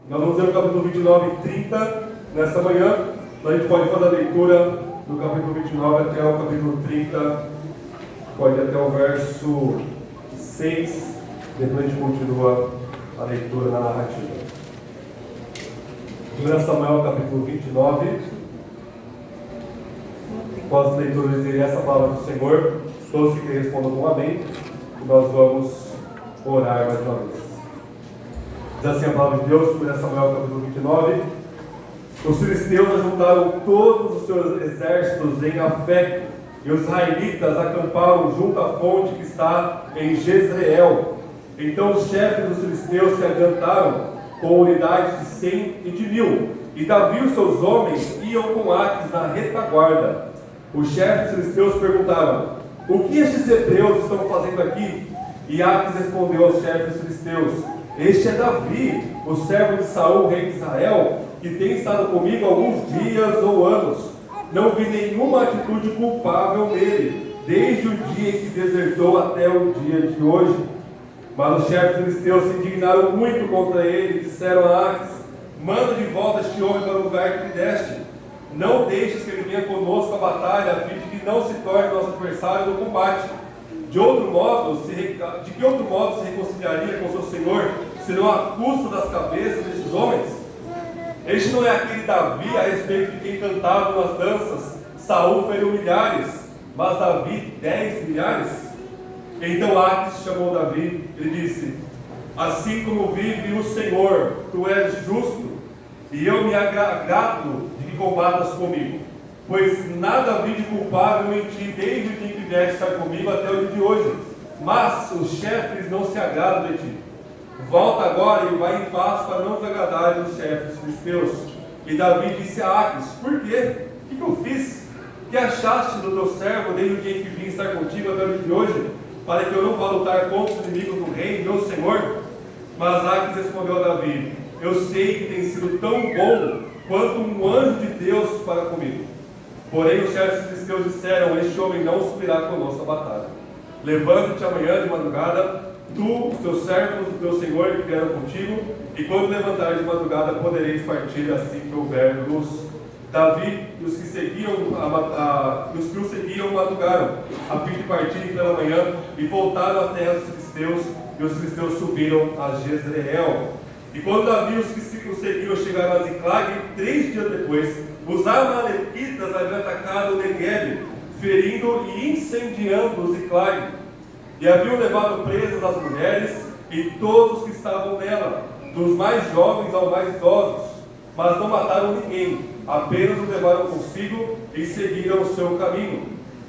Nós vamos ler o capítulo 29 e 30 nesta manhã. A gente pode fazer a leitura do capítulo 29 até o capítulo 30, pode ir até o verso 6, depois a gente continua a leitura na narrativa. 1 Samuel capítulo 29. Após a leitura, eu direi essa palavra do Senhor. Todos que respondam com amém. E nós vamos orar mais uma vez. Diz assim a palavra de Deus, 1 Samuel capítulo 29. Os filisteus ajuntaram todos os seus exércitos em Afec, e os israelitas acamparam junto à fonte que está em Jezreel. Então os chefes dos filisteus se adiantaram com unidades de 100 e de 1000, e Davi e os seus homens iam com Aques na retaguarda. Os chefes dos filisteus perguntaram: o que estes hebreus estão fazendo aqui? E Aques respondeu aos chefes dos filisteus: este é Davi, o servo de Saul, rei de Israel, que tem estado comigo alguns dias ou anos. Não vi nenhuma atitude culpável nele, desde o dia em que desertou até o dia de hoje. Mas os chefes filisteus se indignaram muito contra ele e disseram a Aques: manda de volta este homem para o lugar que lhe deste. Não deixes que ele venha conosco à batalha, a fim de que não se torne nosso adversário no combate. De que outro modo se reconciliaria com seu senhor, senão a custa das cabeças desses homens? Este não é aquele Davi a respeito de quem cantavam nas danças: Saul feriu milhares, mas Davi 10 milhares? Então Aques chamou Davi e disse: assim como vive o Senhor, tu és justo, e eu me agrado de que combatas comigo, pois nada vi de culpável em ti desde o dia que vieste estar comigo até o dia de hoje, mas os chefes não se agradam de ti. Volta agora e vai em paz para não desagradar os chefes filisteus. E Davi disse a Aques: por quê? O que eu fiz? Que achaste do teu servo desde o dia em que vim estar contigo até o dia de hoje, para que eu não vá lutar contra os inimigos do rei, meu senhor? Mas Aques respondeu a Davi: eu sei que tem sido tão bom quanto um anjo de Deus para comigo. Porém os chefes filisteus disseram: este homem não subirá conosco à batalha. Levanta-te amanhã de madrugada, tu, os teus servos, o teu senhor que vieram contigo, e quando levantar de madrugada podereis partir assim que houver luz. Davi e os que o seguiam madrugaram, a fim de partirem pela manhã, e voltaram à terra dos filisteus, e os filisteus subiram a Jezreel. E quando Davi e os que o seguiam chegaram a Ziclag, 3 dias depois, os amalequitas haviam atacado Negueb, ferindo e incendiando Ziclag. E haviam levado presas as mulheres e todos os que estavam nela, dos mais jovens aos mais idosos, mas não mataram ninguém, apenas os levaram consigo e seguiram o seu caminho.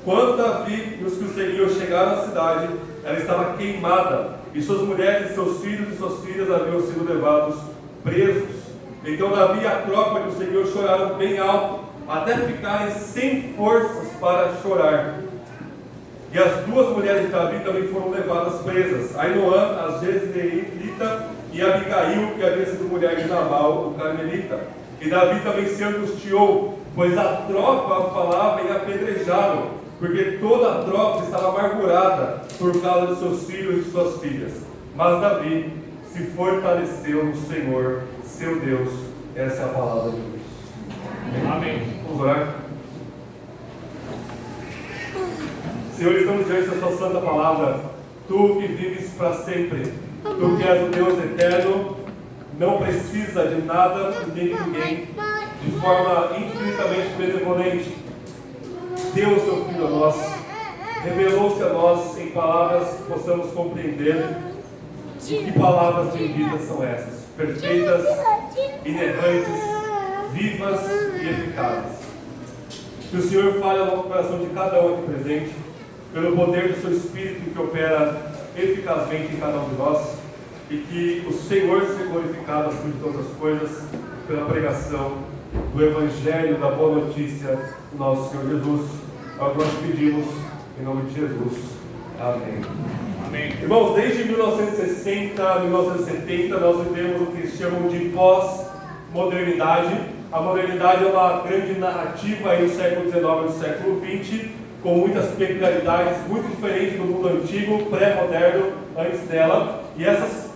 Quando Davi e os que o seguiam chegaram à cidade, ela estava queimada, e suas mulheres, seus filhos e suas filhas haviam sido levados presos. Então Davi e a tropa que o seguiu choraram bem alto, até ficarem sem forças para chorar. E as 2 mulheres de Davi também foram levadas presas: Ainoã, a Jezreelita, e Abigail, que havia sido mulher de Nabal, o Carmelita. E Davi também se angustiou, pois a tropa falava em apedrejá-lo, porque toda a tropa estava amargurada por causa de seus filhos e de suas filhas. Mas Davi se fortaleceu no Senhor, seu Deus. Essa é a palavra de Deus. Amém. Vamos orar. Senhor, estamos diante da sua santa palavra. Tu que vives para sempre, tu que és o Deus eterno, não precisa de nada nem de ninguém, de forma infinitamente benevolente, deu o seu Filho a nós, revelou-se a nós em palavras que possamos compreender. Que palavras benditas são essas, perfeitas, inerrantes, vivas e eficazes. Que o Senhor fale ao nosso coração de cada um aqui presente, pelo poder do seu Espírito que opera eficazmente em cada um de nós, e que o Senhor seja glorificado acima de todas as coisas pela pregação do Evangelho, da boa notícia do nosso Senhor Jesus. É o que nós pedimos em nome de Jesus. Amém. Amém. Irmãos, desde 1960, 1970, nós vivemos o que chamam de pós-modernidade. A modernidade é uma grande narrativa aí no século XIX e no século XX, com muitas peculiaridades, muito diferentes do mundo antigo, pré-moderno, antes dela. E essas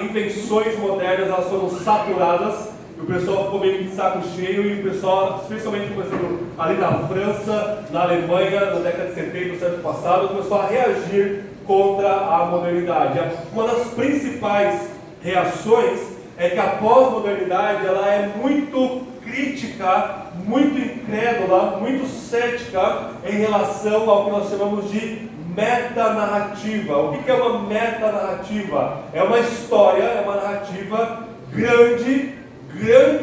invenções modernas elas foram saturadas, e o pessoal ficou meio que de saco cheio, e o pessoal, especialmente começando ali na França, na Alemanha, na década de 70 do século passado, começou a reagir contra a modernidade. Uma das principais reações é que a pós-modernidade ela é muito crítica, muito incrédula, muito cética em relação ao que nós chamamos de metanarrativa. O que é uma metanarrativa? É uma história, é uma narrativa grande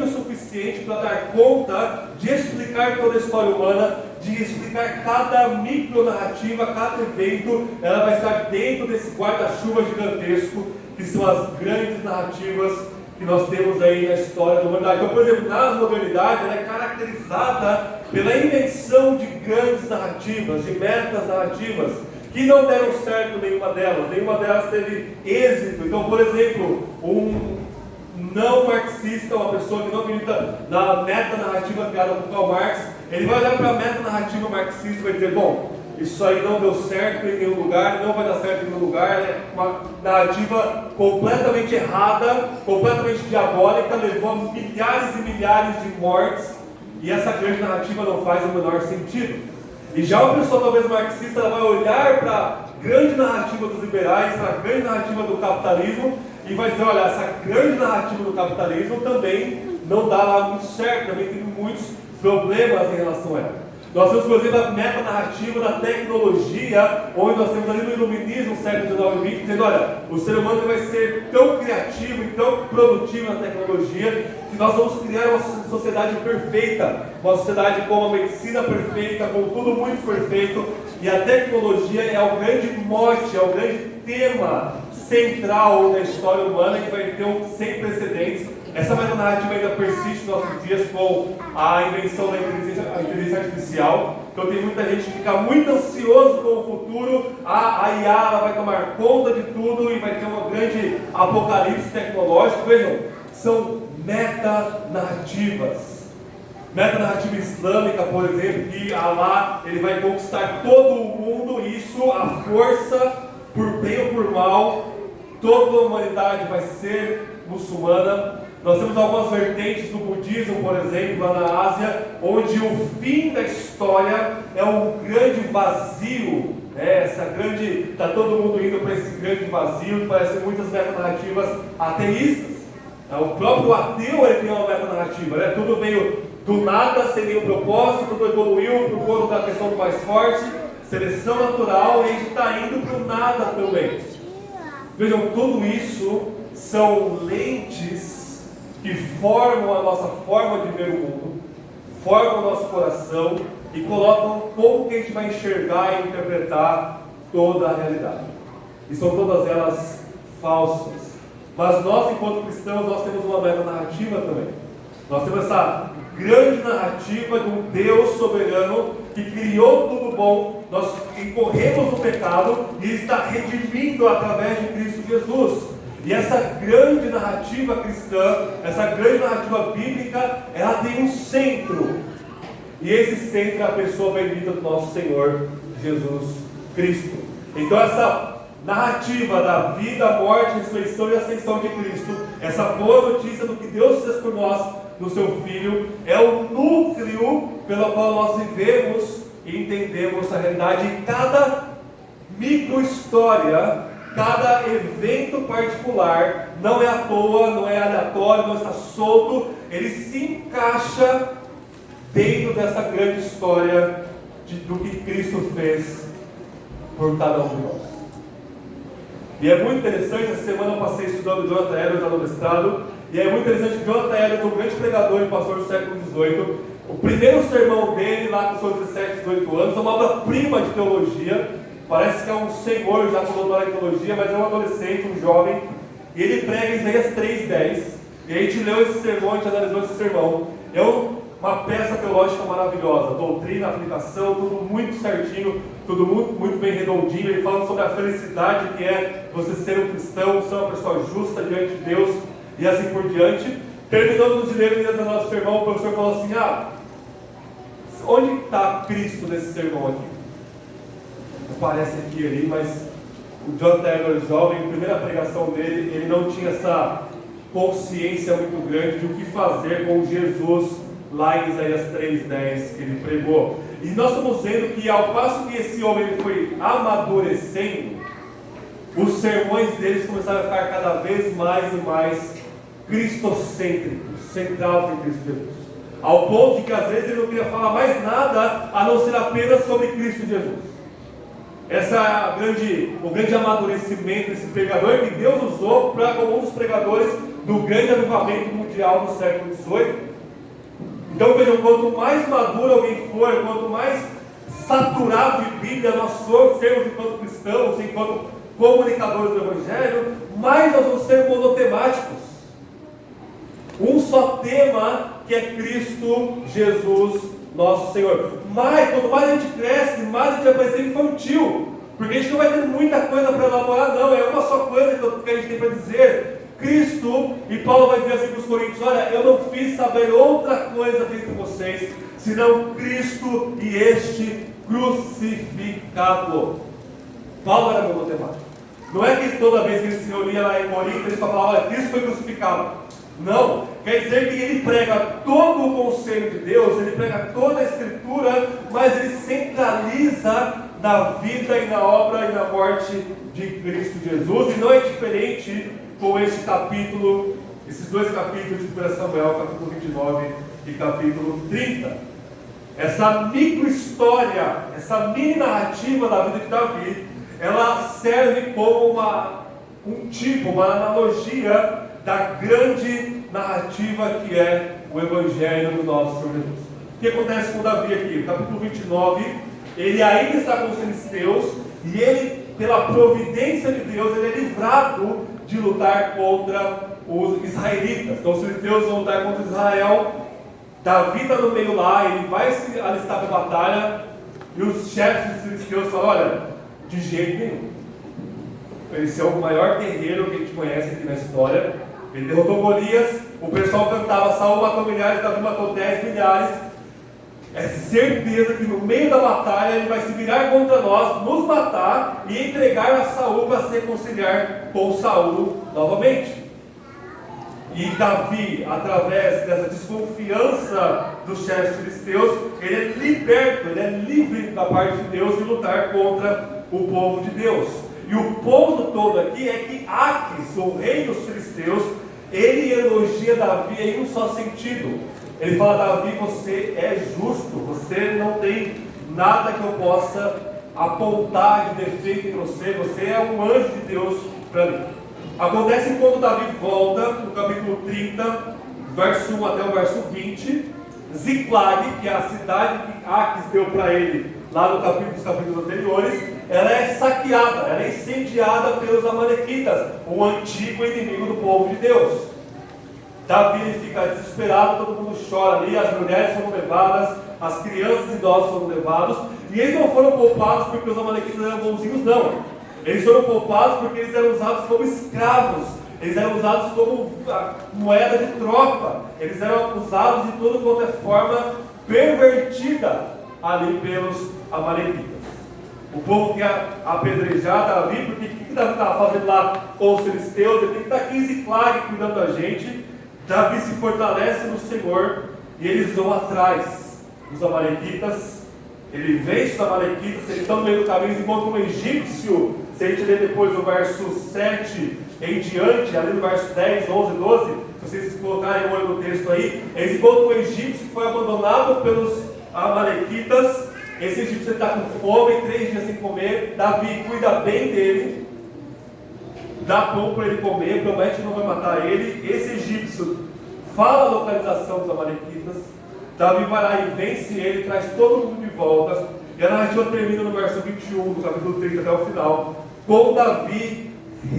o suficiente para dar conta de explicar toda a história humana, de explicar cada micronarrativa, cada evento. Ela vai estar dentro desse guarda-chuva gigantesco, que são as grandes narrativas que nós temos aí na história da humanidade. Então, por exemplo, na modernidade, ela é caracterizada pela invenção de grandes narrativas, de metas narrativas, que não deram certo nenhuma delas teve êxito. Então, por exemplo, um não marxista, uma pessoa que não acredita na meta-narrativa criada por Karl Marx, ele vai olhar para a meta-narrativa marxista e vai dizer, bom, isso aí não deu certo em nenhum lugar, não vai dar certo em nenhum lugar, é uma narrativa completamente errada, completamente diabólica, levou a milhares e milhares de mortes, e essa grande narrativa não faz o menor sentido. E já uma pessoa talvez marxista, ela vai olhar para a grande narrativa dos liberais, para a grande narrativa do capitalismo, e vai dizer, olha, essa grande narrativa do capitalismo também não dá lá muito certo, também tem muitos problemas em relação a ela. Nós temos, por exemplo, a metanarrativa da tecnologia, onde nós temos ali no iluminismo, século XIX e XX, dizendo, olha, o ser humano vai ser tão criativo e tão produtivo na tecnologia, que nós vamos criar uma sociedade perfeita, uma sociedade com uma medicina perfeita, com tudo muito perfeito, e a tecnologia é o grande mote, é o grande tema central da história humana, que vai ter sem precedentes. Essa metanarrativa ainda persiste nos nossos dias com a invenção da inteligência artificial. Então tem muita gente que fica muito ansioso com o futuro, a IA ela vai tomar conta de tudo e vai ter um grande apocalipse tecnológico. Vejam, são metanarrativas. Metanarrativa islâmica, por exemplo, que Allah ele vai conquistar todo o mundo, e isso, a força, por bem ou por mal, toda a humanidade vai ser muçulmana. Nós temos algumas vertentes do budismo, por exemplo, lá na Ásia, onde o fim da história é um grande vazio, está todo mundo indo para esse grande vazio, que parece muitas metanarrativas ateístas. O próprio ateu ele tem uma metanarrativa, tudo veio do nada, sem nenhum propósito, tudo evoluiu por conta da questão do mais forte, seleção natural, e a gente está indo para o nada também. Vejam, tudo isso são lentes que formam a nossa forma de ver o mundo, formam o nosso coração e colocam como que a gente vai enxergar e interpretar toda a realidade. E são todas elas falsas. Mas nós, enquanto cristãos, nós temos uma metanarrativa também. Nós temos essa grande narrativa de um Deus soberano que criou tudo bom. Nós incorremos no pecado e está redimindo através de Cristo Jesus. E essa grande narrativa cristã, essa grande narrativa bíblica, ela tem um centro. E esse centro é a pessoa bendita do nosso Senhor Jesus Cristo. Então essa narrativa da vida, morte, ressurreição e ascensão de Cristo, essa boa notícia do que Deus fez por nós no seu Filho, é o núcleo pelo qual nós vivemos e entendemos a realidade. E cada micro-história, cada evento particular, não é à toa, não é aleatório, não está solto, ele se encaixa dentro dessa grande história do que Cristo fez por cada um de nós. E é muito interessante, essa semana eu passei estudando Jonathan Edwards no mestrado, e é muito interessante que Jonathan Edwards, um grande pregador e pastor do século XVIII, o primeiro sermão dele, lá com seus 17, 18 anos, é uma obra-prima de teologia. Parece que é um senhor já com doutorado em teologia, mas é um adolescente, um jovem, e ele prega Isaías 3:10. E a gente leu esse sermão, a gente analisou esse sermão. É uma peça teológica maravilhosa, doutrina, aplicação, tudo muito certinho, tudo muito bem redondinho. Ele fala sobre a felicidade que é você ser um cristão, ser uma pessoa justa diante de Deus, e assim por diante. Terminando de ler o nosso sermão, o professor falou assim: onde está Cristo nesse sermão aqui? Aparece aqui e ali, mas o John Taylor, jovem, a primeira pregação dele, ele não tinha essa consciência muito grande de o que fazer com Jesus lá em Isaías 3:10 que ele pregou. E nós estamos vendo que ao passo que esse homem ele foi amadurecendo, os sermões deles começaram a ficar cada vez mais e mais cristocêntricos, centrados em Cristo Jesus. Ao ponto de que às vezes ele não queria falar mais nada a não ser apenas sobre Cristo Jesus. Esse é o grande amadurecimento desse pregador que Deus usou como um dos pregadores do grande avivamento mundial do século XVIII. Então vejam, quanto mais maduro alguém for, quanto mais saturado de Bíblia nós sermos enquanto cristãos, enquanto comunicadores do Evangelho, mais nós vamos ser monotemáticos. Um só tema, que é Cristo Jesus, nosso Senhor. Quanto mais a gente cresce, mais a gente vai parecer infantil, porque a gente não vai ter muita coisa para elaborar, não. É uma só coisa que a gente tem para dizer: Cristo. E Paulo vai dizer assim para os Coríntios: olha, eu não fiz saber outra coisa dentre vocês, senão Cristo e este crucificado. Paulo era monotemático. Não é que toda vez que ele se reunia lá em Corinto, ele só falava: olha, Cristo foi crucificado. Não, quer dizer que ele prega todo o conselho de Deus, ele prega toda a Escritura, mas ele centraliza na vida e na obra e na morte de Cristo Jesus. E não é diferente com este capítulo, esses dois capítulos de 1 Samuel, capítulo 29 e capítulo 30. Essa micro-história, essa mini narrativa da vida de Davi, ela serve como uma analogia da grande narrativa que é o Evangelho do nosso Senhor Jesus. O que acontece com Davi aqui? No capítulo 29, ele ainda está com os filisteus, e ele, pela providência de Deus, ele é livrado de lutar contra os israelitas. Então os filisteus vão lutar contra Israel, Davi está no meio lá, ele vai se alistar para a batalha, e os chefes dos filisteus falam: olha, de jeito nenhum. Esse é o maior guerreiro que a gente conhece aqui na história. Ele derrotou Golias, o pessoal cantava: Saul matou milhares, Davi matou 10 milhares. É certeza que no meio da batalha ele vai se virar contra nós, nos matar e entregar a Saul para se reconciliar com Saul novamente. E Davi, através dessa desconfiança dos chefes filisteus, ele é liberto, ele é livre da parte de Deus de lutar contra o povo de Deus. E o ponto todo aqui é que Aquis, o rei dos filisteus, ele elogia Davi em um só sentido. Ele fala: Davi, você é justo, você não tem nada que eu possa apontar de defeito em você, você é um anjo de Deus para mim. Acontece quando Davi volta, no capítulo 30, verso 1 até o verso 20, Ziklag, que é a cidade que Aquis deu para ele, lá no capítulos anteriores, ela é saqueada, ela é incendiada pelos amalequitas, o antigo inimigo do povo de Deus. Davi fica desesperado, todo mundo chora ali, as mulheres foram levadas, as crianças e idosos foram levados, e eles não foram poupados porque os amalequitas eram bonzinhos, não. Eles foram poupados porque eles eram usados como escravos, eles eram usados como moeda de troca, eles eram usados de toda qualquer forma pervertida ali pelos amalequitas. O povo quer apedrejar Davi, porque o que Davi estava fazendo lá com os filisteus? Ele tem que estar aqui em Ziklag cuidando da gente. Davi se fortalece no Senhor e eles vão atrás dos amalequitas. Ele vence os amalequitas, eles estão no meio do caminho, eles encontram um egípcio. Se a gente ler depois o verso 7 em diante, ali no verso 10, 11, 12, se vocês colocarem o olho no texto aí, eles encontram um egípcio que foi abandonado pelos amalequitas. Esse egípcio está com fome, 3 dias sem comer. Davi cuida bem dele, dá pão para ele comer, promete que não vai matar ele. Esse egípcio fala a localização dos amalequitas. Davi vai lá e vence ele, traz todo mundo de volta. E a narrativa termina no verso 21 do capítulo 30 até o final, com Davi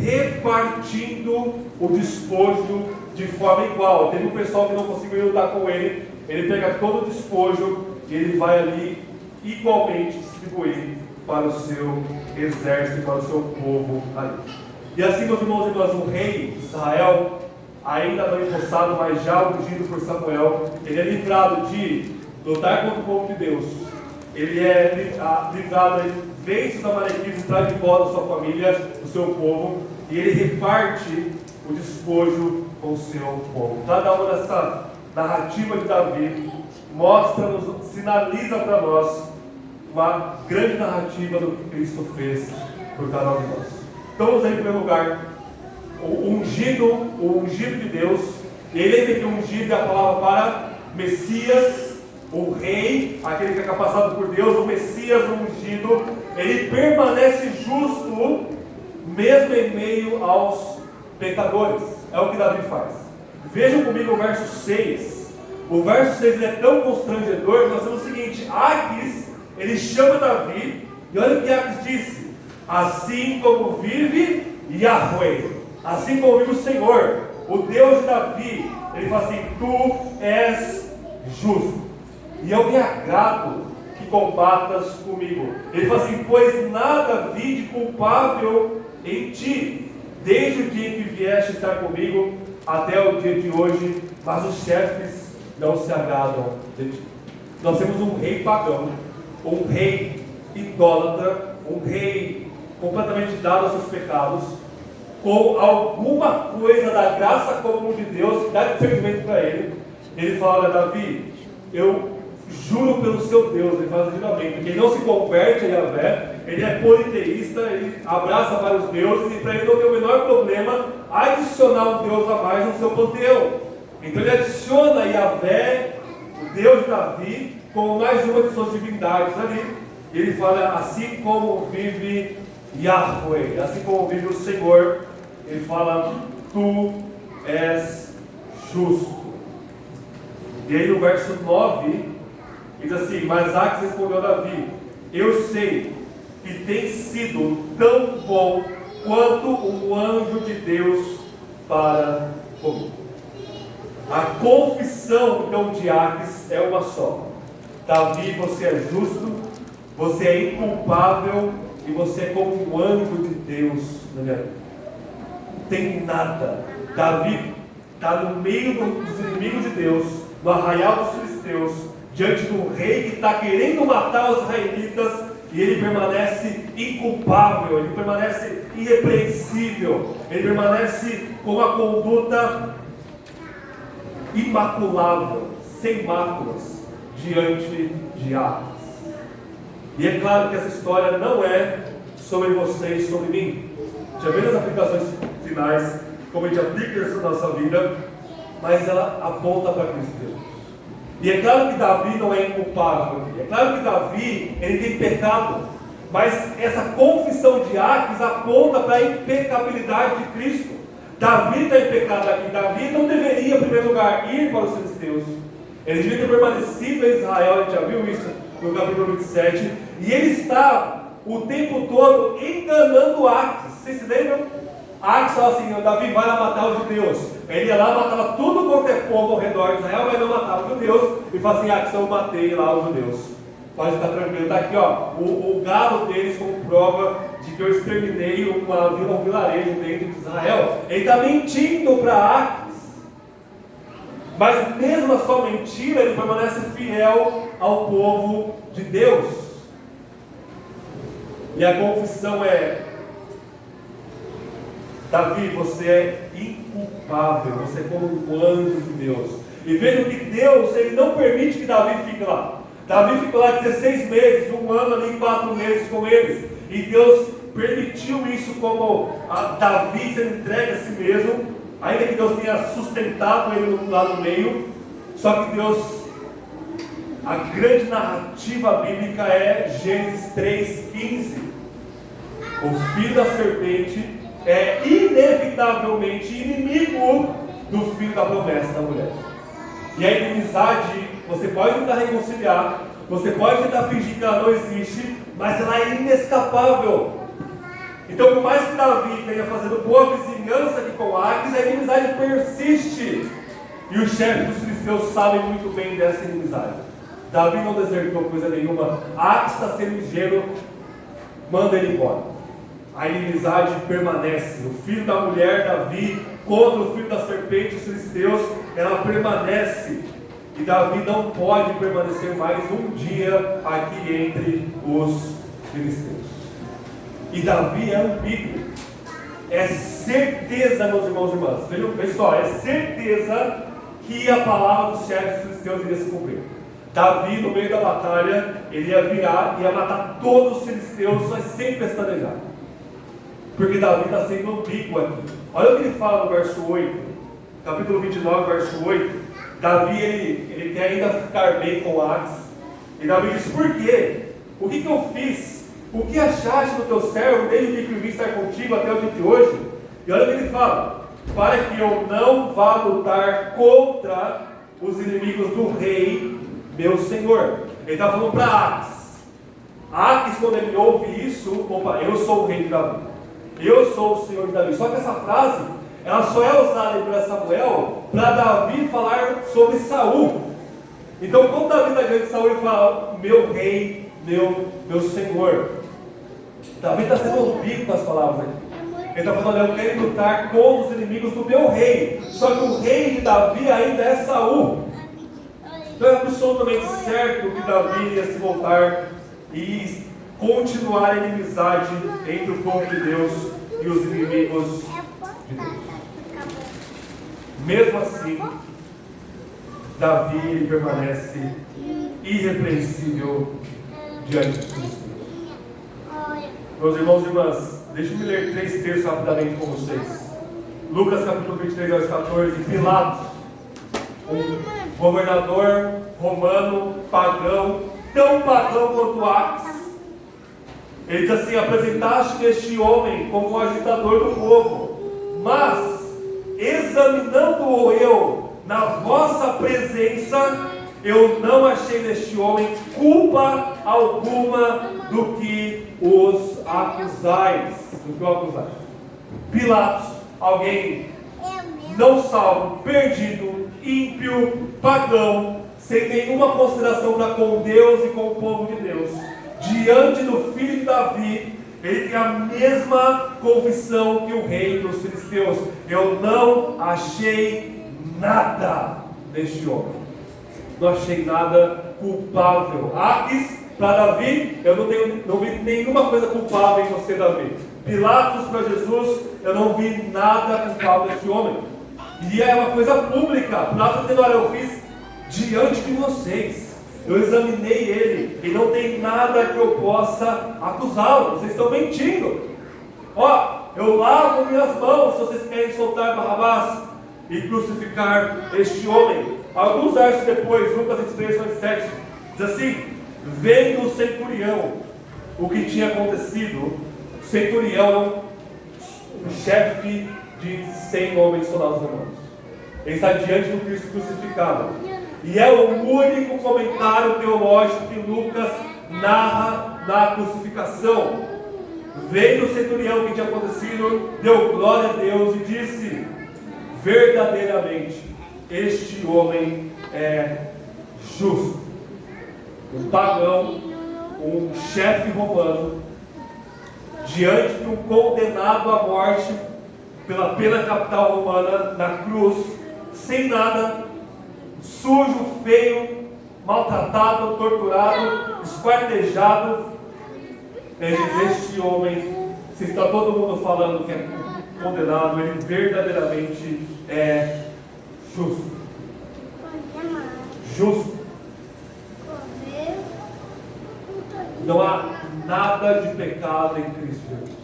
repartindo o despojo de forma igual. Teve um pessoal que não conseguiu lutar com ele, ele pega todo o despojo e ele vai ali igualmente distribuir para o seu exército, para o seu povo ali. E assim, meus irmãos e irmãs, o rei de Israel, ainda não empossado, mas já ungido por Samuel, ele é livrado de lutar contra o povo de Deus. Ele é livrado vence os amalequitas, traz de volta a sua família, o seu povo, e ele reparte o despojo com o seu povo. Cada uma dessa narrativa de Davi mostra-nos, sinaliza para nós uma grande narrativa do que Cristo fez por cada um de nós. Então vamos aí em primeiro lugar, o ungido de Deus. Ele é que ungido é a palavra para Messias, o rei, aquele que é capacitado por Deus, o Messias, o ungido. Ele permanece justo mesmo em meio aos pecadores. É o que Davi faz. Vejam comigo o verso 6. O verso 6 ele é tão constrangedor que nós temos o seguinte: Aquis, ele chama Davi, e olha o que Aquis disse: assim como vive Yahweh, assim como vive o Senhor, o Deus de Davi. Ele fala assim: tu és justo, e eu me agrado que combatas comigo. Ele fala assim: pois nada vi de culpável em ti, desde o dia em que vieste estar comigo até o dia de hoje, mas os chefes não se agradam de ti. Nós temos um rei pagão, um rei idólatra, um rei completamente dado aos seus pecados, com alguma coisa da graça comum de Deus que dá discernimento para ele. Ele fala: olha, Davi, eu juro pelo seu Deus, ele faz o juramento, que ele não se converte a Yahvé, ele é politeísta, ele abraça vários deuses, e para ele não tem o menor problema adicionar um Deus a mais no seu panteão. Então ele adiciona Yahvé, o Deus de Davi, como mais uma de suas divindades ali. Ele fala: assim como vive Yahweh, assim como vive o Senhor. Ele fala: tu és justo. E aí no verso 9 diz assim: mas Aquis respondeu a Davi: eu sei que tem sido tão bom quanto um anjo de Deus para comigo. A confissão então de Aquis é uma só: Davi, você é justo, você é inculpável, e você é como um anjo de Deus na minha vida. Não tem nada. Davi está no meio dos inimigos de Deus, no arraial dos filisteus, diante do rei que está querendo matar os israelitas, e ele permanece inculpável, ele permanece irrepreensível, ele permanece com uma conduta imaculável, sem máculas, diante de Aquis. E é claro que essa história não é sobre você e sobre mim. Já vê as aplicações finais, como a gente aplica isso na nossa vida, mas ela aponta para Cristo Jesus. E é claro que Davi não é inculpável aqui. É claro que Davi, ele tem pecado, mas essa confissão de Aquis aponta para a impecabilidade de Cristo. Davi está em pecado aqui. Davi não deveria, em primeiro lugar, ir para os filisteus. Ele devia ter permanecido em Israel. A gente já viu isso no capítulo 27. E ele está o tempo todo enganando Aquis. Vocês se lembram? Aquis fala assim: Davi, vai lá matar os judeus. Ele ia lá, matava tudo quanto é povo ao redor de Israel, mas não matava os judeus. E fala assim: Aquis, eu matei lá os judeus. Pode ficar tranquilo. Está aqui, ó, o galo deles como prova de que eu exterminei um vilarejo dentro de Israel. Ele está mentindo para Aquis. Mas mesmo a sua mentira, ele permanece fiel ao povo de Deus. E a confissão é: Davi, você é inculpável, você é como um anjo de Deus. E vendo que Deus, ele não permite que Davi fique lá. Davi ficou lá 16 meses, um ano ali, 4 meses com eles. E Deus permitiu isso como Davi sendo entregue a si mesmo, ainda que Deus tenha sustentado ele lá no meio. Só que Deus, a grande narrativa bíblica é Gênesis 3,15. O filho da serpente é inevitavelmente inimigo do filho da promessa da mulher. E a inimizade, você pode tentar reconciliar, você pode tentar fingir que ela não existe, mas ela é inescapável. Então, por mais que Davi tenha fazendo boa vizinhança aqui com Aquis, a inimizade persiste. E os chefes dos filisteus sabem muito bem dessa inimizade. Davi não desertou coisa nenhuma. Aquis está sendo ingênuo, manda ele embora. A inimizade permanece. O filho da mulher, Davi, contra o filho da serpente, os filisteus, ela permanece. E Davi não pode permanecer mais um dia aqui entre os filisteus. E Davi é ambíguo. É certeza, meus irmãos e irmãs, veja só, é certeza que a palavra dos chefes filisteus iria se cumprir. Davi, no meio da batalha, ele ia virar e ia matar todos os filisteus, só sem pestanejar. Porque Davi está sendo ambíguo aqui. Olha o que ele fala no verso 8, capítulo 29, verso 8. Davi, ele quer ainda ficar bem com Aques. E Davi diz: por quê? O que eu fiz? O que achaste do teu servo desde que vim estar contigo até o dia de hoje? E olha o que ele fala: para que eu não vá lutar contra os inimigos do rei, meu senhor. Ele está falando para Aques. Aques, quando ele ouve isso, opa, eu sou o rei de Davi, eu sou o senhor de Davi. Só que essa frase, ela só é usada por Samuel para Davi falar sobre Saul. Então, quando Davi está diante de Saul, ele fala: meu rei, meu senhor. Davi está sendo ambíguo com as palavras aqui. Ele está falando: olha, eu quero lutar contra os inimigos do meu rei. Só que o rei de Davi ainda é Saul. Então é absolutamente certo que Davi iria se voltar e continuar a inimizade entre o povo de Deus e os inimigos de Deus. Mesmo assim, Davi ele permanece irrepreensível diante de Cristo. Meus irmãos e irmãs, deixe-me ler 3 textos rapidamente com vocês. Lucas capítulo 23, verso 14. Pilatos, um governador romano, pagão, tão pagão quanto Aques, ele diz assim: apresentaste este homem como um agitador do povo, mas examinando-o eu na vossa presença, eu não achei neste homem culpa alguma do que os acusais. Pilatos, alguém não salvo, perdido, ímpio, pagão, sem nenhuma consideração para com Deus e com o povo de Deus, diante do filho de Davi, ele tem a mesma confissão que o rei dos filisteus: eu não achei nada neste homem, não achei nada culpável. Aques, para Davi, eu não vi nenhuma coisa culpável em você, Davi. Pilatos, para Jesus, eu não vi nada culpável neste homem. E é uma coisa pública. Pilatos dizendo: olha, eu fiz diante de vocês, eu examinei ele, e não tem nada que eu possa acusá-lo. Vocês estão mentindo. Ó, eu lavo minhas mãos se vocês querem soltar Barrabás e crucificar este homem. Alguns versos depois, Lucas 23, 27, diz assim: vendo o centurião o que tinha acontecido. O centurião é um chefe de 100 homens soldados romanos. Ele está diante do Cristo crucificado. E é o único comentário teológico que Lucas narra na crucificação. Vendo o centurião o que tinha acontecido, deu glória a Deus e disse: verdadeiramente, este homem é justo. Um pagão, um chefe romano, diante de um condenado à morte pela pena capital romana, na cruz, sem nada, sujo, feio, maltratado, torturado, esquartejado. Ele diz: este homem, se está todo mundo falando que é condenado, ele verdadeiramente é justo. Justo. Não há nada de pecado em Cristo Jesus.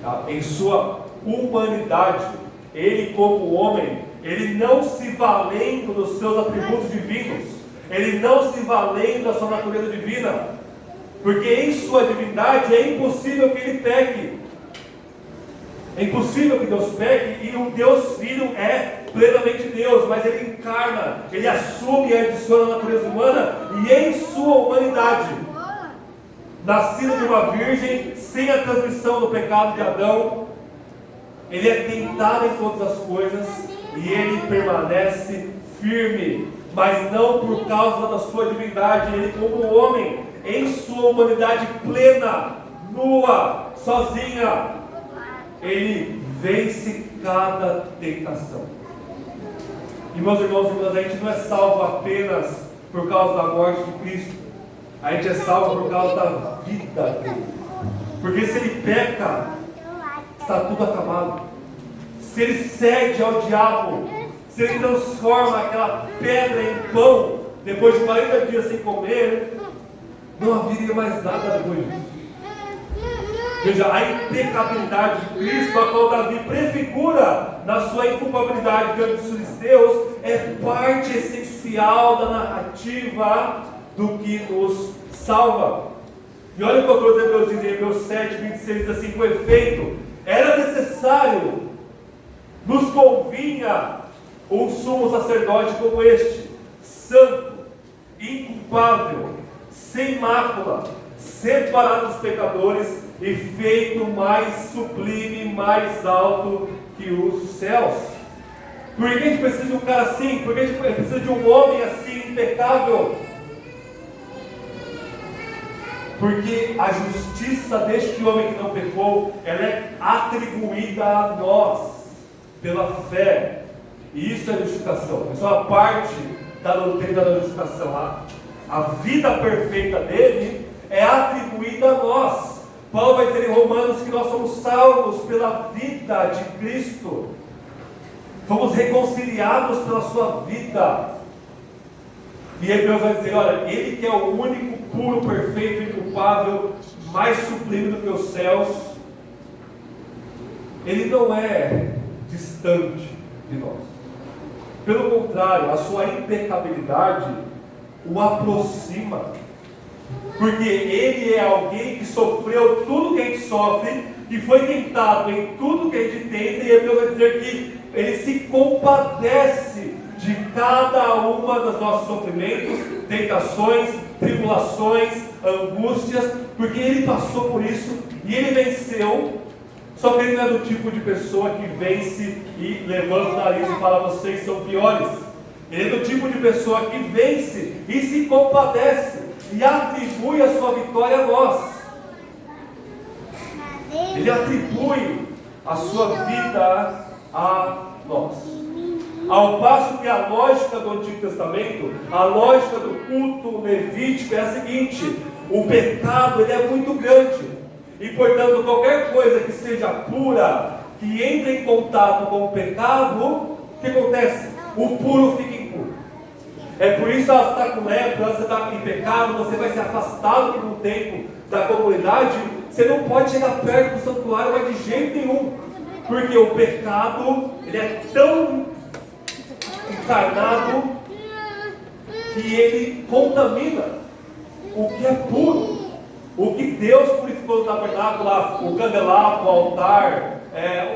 Tá? Em sua humanidade, ele como homem, ele não se valendo dos seus atributos divinos, ele não se valendo da sua natureza divina, porque em sua divindade é impossível que ele peque. É impossível que Deus peque, e o Deus Filho é plenamente Deus, mas ele encarna, ele assume e adiciona a natureza humana, e em sua humanidade, nascido de uma virgem, sem a transmissão do pecado de Adão, ele é tentado em todas as coisas, e ele permanece firme, mas não por causa da sua divindade. Ele como homem, em sua humanidade plena, nua, sozinha, ele vence cada tentação. E meus irmãos e irmãs, a gente não é salvo apenas por causa da morte de Cristo, a gente é salvo por causa da vida dele. Porque se ele peca, está tudo acabado. Se ele cede ao diabo, se ele transforma aquela pedra em pão, depois de 40 dias sem comer, não haveria mais nada depois disso. Veja, a impecabilidade de Cristo, a qual Davi prefigura na sua inculpabilidade diante dos filisteus, é parte essencial da narrativa do que nos salva. E olha o que o autor de Hebreus diz em Hebreus 7, 26, diz assim: com efeito, era necessário, nos convinha um sumo sacerdote como este, santo, inculpável, sem mácula, separado dos pecadores e feito mais sublime, mais alto que os céus. Por que a gente precisa de um cara assim? Por que a gente precisa de um homem assim, impecável? Porque a justiça deste homem que não pecou, ela é atribuída a nós, pela fé. E isso é justificação. Isso é uma parte da doutrina da justificação. A vida perfeita dele é atribuída a nós. Paulo vai dizer em Romanos que nós somos salvos pela vida de Cristo. Fomos reconciliados pela sua vida. E Hebreus vai dizer, olha, ele que é o único, puro, perfeito, inculpável, mais sublime do que os céus, ele não é distante de nós. Pelo contrário, a sua impecabilidade o aproxima. Porque ele é alguém que sofreu tudo que a gente sofre, que foi tentado em tudo que a gente tenta, e Hebreus vai dizer que ele se compadece de cada uma dos nossos sofrimentos, tentações, tribulações, angústias, porque ele passou por isso e ele venceu. Só que ele não é do tipo de pessoa que vence e levanta o nariz e fala: vocês são piores. Ele é do tipo de pessoa que vence e se compadece e atribui a sua vitória a nós. Ele atribui a sua vida a nós. Ao passo que a lógica do Antigo Testamento, a lógica do culto levítico é a seguinte: o pecado ele é muito grande. E portanto, qualquer coisa que seja pura, que entre em contato com o pecado, o que acontece? O puro fica impuro. É por isso, ela está com lepra, você está em pecado, você vai ser afastado por um tempo da comunidade, você não pode chegar perto do santuário, mas de jeito nenhum. Porque o pecado, ele é tão encarnado que ele contamina o que é puro. O que Deus purificou no tabernáculo, o candelabro, o altar,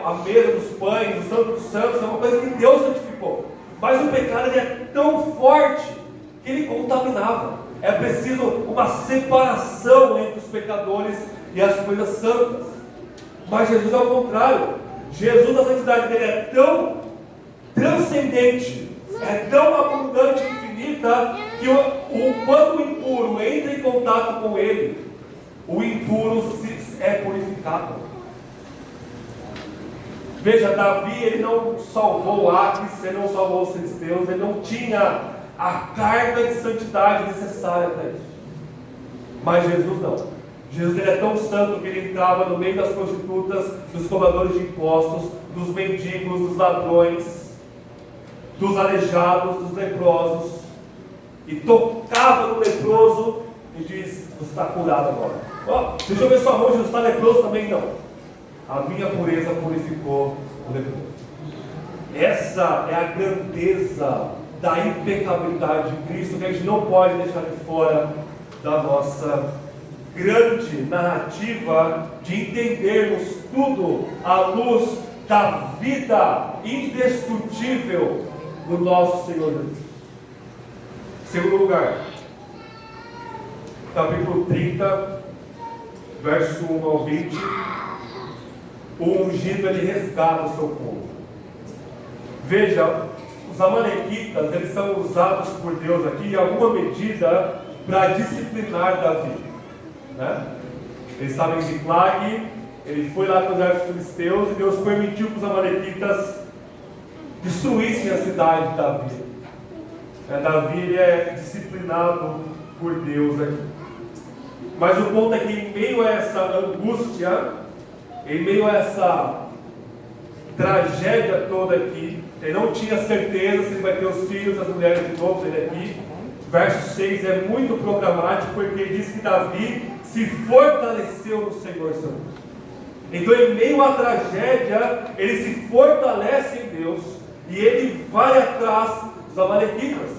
a mesa dos pães, o santo dos santos, é uma coisa que Deus santificou. Mas o pecado ele é tão forte que ele contaminava. É preciso uma separação entre os pecadores e as coisas santas. Mas Jesus é o contrário. Jesus, a santidade dele é tão transcendente, é tão abundante e infinita, que quando o impuro entra em contato com ele, o impuro é purificado. Veja, Davi, ele não salvou Aques, ele não salvou os filisteus, ele não tinha a carga de santidade necessária para isso. Mas Jesus não. Jesus ele é tão santo que ele entrava no meio das prostitutas, dos cobradores de impostos, dos mendigos, dos ladrões, dos aleijados, dos leprosos, e tocava no leproso e diz: você está curado agora. Deixa eu ver sua mão, Jesus está leproso também? Não. A minha pureza purificou o leproso. Essa é a grandeza da impecabilidade de Cristo, que a gente não pode deixar de fora da nossa grande narrativa de entendermos tudo à luz da vida indestrutível do nosso Senhor Jesus. Segundo lugar, capítulo 30, verso 1 ao 20, o ungido ele resgata o seu povo. Veja, os amalequitas eles são usados por Deus aqui em alguma medida para disciplinar Davi, né? Eles estavam em Ziklag, ele foi lá com os exércitos filisteus e Deus permitiu que os amalequitas destruíssem a cidade de Davi. Davi ele é disciplinado por Deus aqui. Mas o ponto é que em meio a essa angústia, em meio a essa tragédia toda aqui, ele não tinha certeza se ele vai ter os filhos, as mulheres de novo dele aqui. Verso 6 é muito programático, porque diz que Davi se fortaleceu no Senhor seu Deus. Então, em meio à tragédia, ele se fortalece em Deus e ele vai atrás dos amalequitas.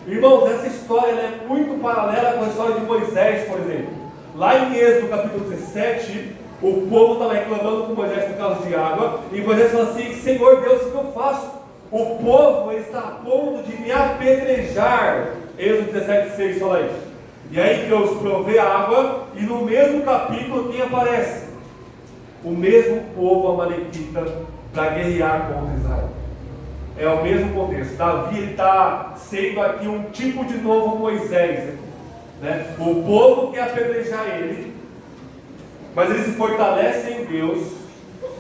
Irmãos, essa história é muito paralela com a história de Moisés, por exemplo. Lá em Êxodo capítulo 17, o povo estava reclamando com Moisés por causa de água, e Moisés fala assim: Senhor Deus, o que eu faço? O povo está a ponto de me apedrejar. Êxodo 17:6 fala isso. E aí Deus provê água, e no mesmo capítulo quem aparece? O mesmo povo amalequita para guerrear contra Israel. É o mesmo contexto. Davi está sendo aqui um tipo de novo Moisés, né? O povo quer apedrejar ele, mas ele se fortalece em Deus,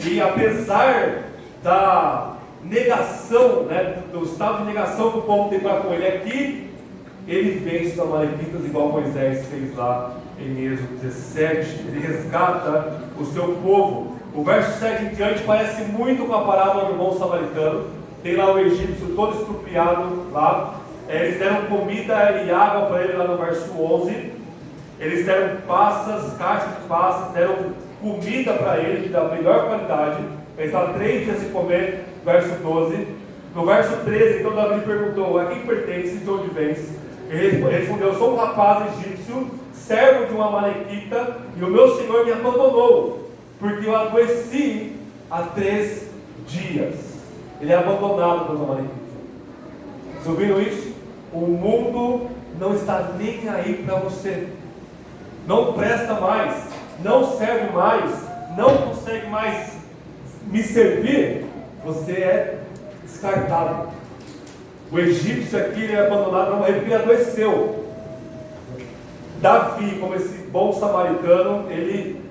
e apesar da negação, né, do estado de negação que o povo tem para com ele aqui, ele vence os amalequitas igual Moisés fez lá em Êxodo 17. Ele resgata o seu povo. O verso 7 em diante parece muito com a parábola do bom samaritano. Tem lá o egípcio todo estrupiado lá. Eles deram comida e água para ele lá no verso 11. Eles deram passas, caixas de passas, deram comida para ele da melhor qualidade. Ele estava 3 dias sem comer, verso 12. No verso 13, então Davi perguntou: a quem pertence, de onde vens? Ele respondeu: eu sou um rapaz egípcio, servo de uma amalequita, e o meu senhor me abandonou, porque eu adoeci há 3 dias. Ele é abandonado pelos amalequitas. Vocês ouviram isso? O mundo não está nem aí para você. Não presta mais, não serve mais, não consegue mais me servir. Você é descartado. O egípcio aqui, ele é abandonado, não, ele adoeceu. Davi, como esse bom samaritano, ele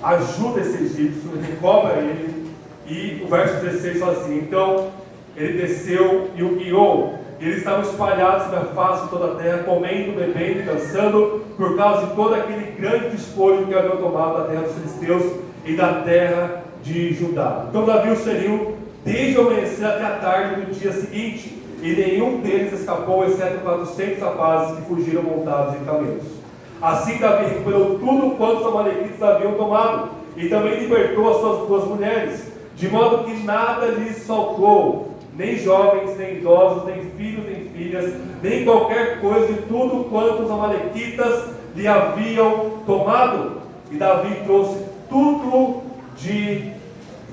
ajuda esse egípcio, ele cobra ele, e o verso 16 fala assim: então ele desceu e o guiou, e eles estavam espalhados sobre a face de toda a terra, comendo, bebendo e dançando, por causa de todo aquele grande despojo que haviam tomado da terra dos filisteus e da terra de Judá. Então Davi os feriu desde o amanhecer até a tarde do dia seguinte, e nenhum deles escapou, exceto 400 rapazes que fugiram montados em camelos. Assim Davi recuperou tudo quanto os amalequitas haviam tomado, e também libertou as suas 2 mulheres, de modo que nada lhes faltou, nem jovens, nem idosos, nem filhos, nem filhas, nem qualquer coisa de tudo quanto os amalequitas lhe haviam tomado. E Davi trouxe tudo de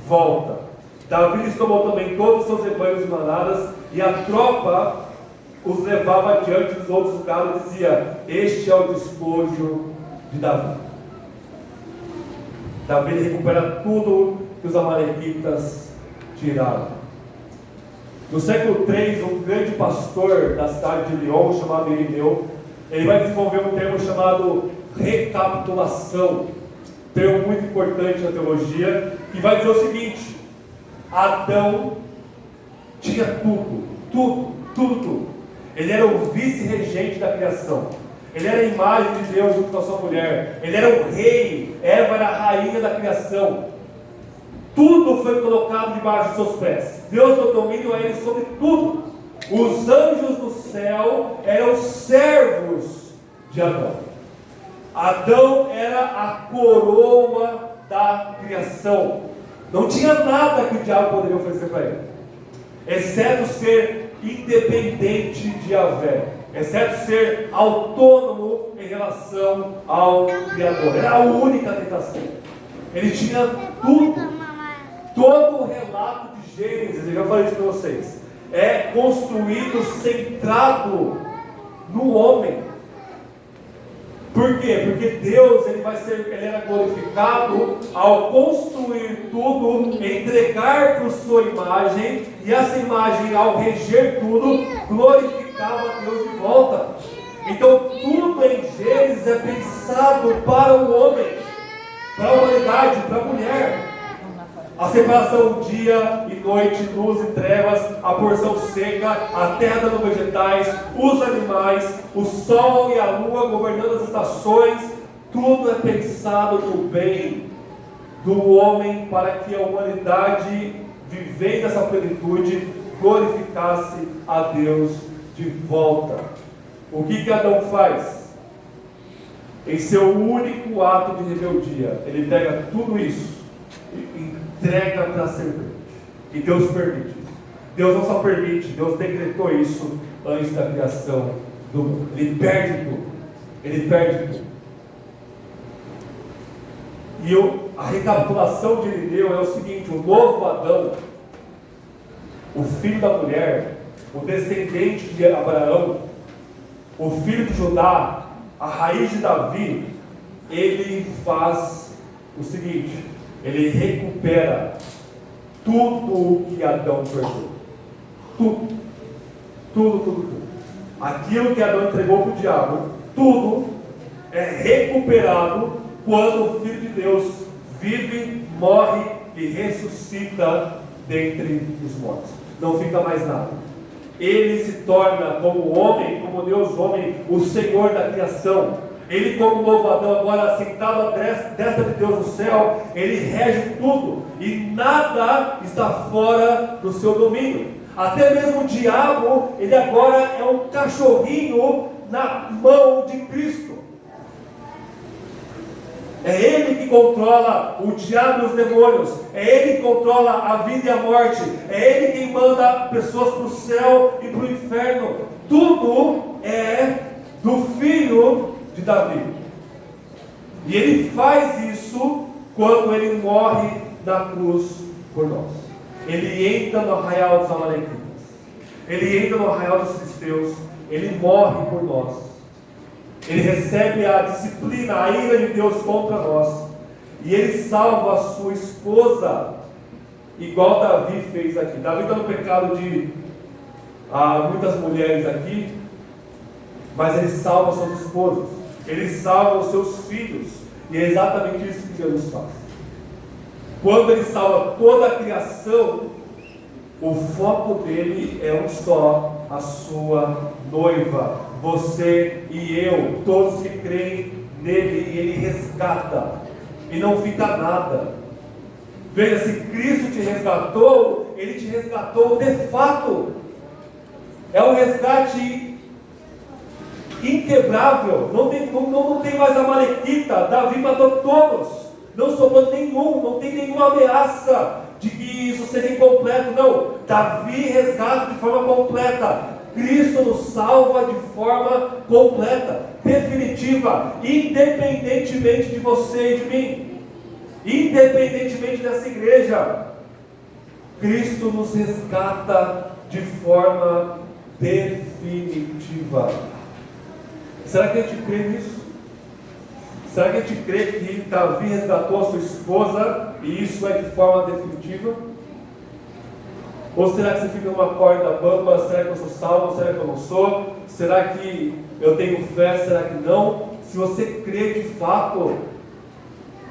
volta. Davi lhes tomou também todos os seus rebanhos e manadas, e a tropa os levava adiante dos outros lugares e dizia: este é o despojo de Davi. Davi recupera tudo que os amalequitas tiraram. No século 3, um grande pastor da cidade de Lyon, chamado Irineu, ele vai desenvolver um termo chamado recapitulação, termo muito importante na teologia, que vai dizer o seguinte: Adão tinha tudo. Ele era o vice-regente da criação. Ele era a imagem de Deus junto com a sua mulher. Ele era o rei. Eva era a rainha da criação. Tudo foi colocado debaixo dos seus pés. Deus deu domínio a ele sobre tudo. Os anjos do céu eram servos de Adão. Adão era a coroa da criação. Não tinha nada que o diabo poderia oferecer para ele, exceto ser independente de Yahvé, exceto ser autônomo em relação ao Criador. Era a única tentação. Ele tinha tudo. Todo o relato de Gênesis, eu já falei isso para vocês, é construído centrado no homem. Por quê? Porque Deus ele era glorificado ao construir tudo, entregar por sua imagem, e essa imagem, ao reger tudo, glorificava a Deus de volta. Então tudo em Gênesis é pensado para o homem, para a humanidade, para a mulher. A separação dia e noite, luz e trevas, a porção seca, a terra dando vegetais, os animais, o sol e a lua governando as estações, tudo é pensado no bem do homem para que a humanidade, vivendo essa plenitude, glorificasse a Deus de volta. O que Adão faz? Em seu único ato de rebeldia, ele pega tudo isso e entrega para a serpente. E Deus permite isso. Deus não só permite, Deus decretou isso antes da criação do mundo. Ele perde tudo. Ele perde tudo. E a recapitulação de Irineu é o seguinte: o novo Adão, o filho da mulher, o descendente de Abraão, o filho de Judá, a raiz de Davi, ele faz o seguinte: ele recupera tudo o que Adão perdeu. Tudo. Aquilo que Adão entregou para o diabo, tudo é recuperado quando o Filho de Deus vive, morre e ressuscita dentre os mortos. Não fica mais nada. Ele se torna como homem, como Deus homem, o Senhor da criação. Ele, como novo Adão, agora sentado à destra de Deus no céu, ele rege tudo e nada está fora do seu domínio. Até mesmo o diabo, ele agora é um cachorrinho na mão de Cristo. É Ele que controla o diabo e os demônios. É Ele que controla a vida e a morte. É Ele quem manda pessoas para o céu e para o inferno. Tudo é do Filho de Davi. E Ele faz isso quando Ele morre na cruz por nós. Ele entra no arraial dos amalequitas. Ele entra no arraial dos filisteus. Ele morre por nós. Ele recebe a disciplina, a ira de Deus contra nós. E ele salva a sua esposa, igual Davi fez aqui. Davi está no pecado de muitas mulheres aqui, mas ele salva suas esposas. Ele salva os seus filhos. E é exatamente isso que Jesus faz. Quando ele salva toda a criação, o foco dele é um só: a sua noiva. Você e eu, todos que creem nele, e ele resgata, e não fica nada. Veja, se Cristo te resgatou, ele te resgatou de fato. É um resgate inquebrável. Não tem mais amalequita. Davi matou todos, não sobrou nenhum, não tem nenhuma ameaça de que isso seria incompleto. Não, Davi resgata de forma completa. Cristo nos salva de forma completa, definitiva, independentemente de você e de mim, independentemente dessa igreja. Cristo nos resgata de forma definitiva. Será que a gente crê nisso? Será que a gente crê que Davi resgatou a sua esposa e isso é de forma definitiva? Ou será que você fica numa corda bamba? Será que eu sou salvo? Será que eu não sou? Será que eu tenho fé? Será que não? Se você crê de fato,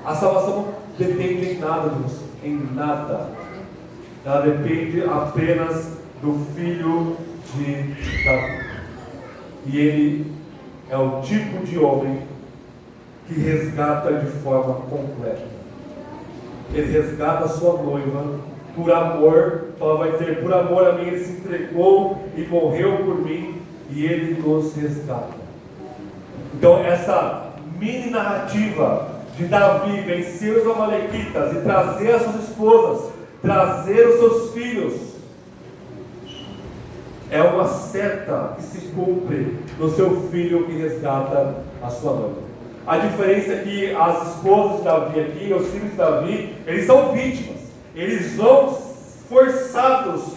a salvação não depende em nada de você, em nada. Ela depende apenas do Filho de Davi. E ele é o tipo de homem que resgata de forma completa. Ele resgata a sua noiva por amor. Paulo vai dizer: por amor a mim ele se entregou e morreu por mim, e ele nos resgata. Então essa mini narrativa de Davi vencer os amalequitas e trazer as suas esposas, trazer os seus filhos, é uma seta que se cumpre no seu filho que resgata a sua noiva. A diferença é que as esposas de Davi aqui, os filhos de Davi, eles são vítimas. Eles vão forçados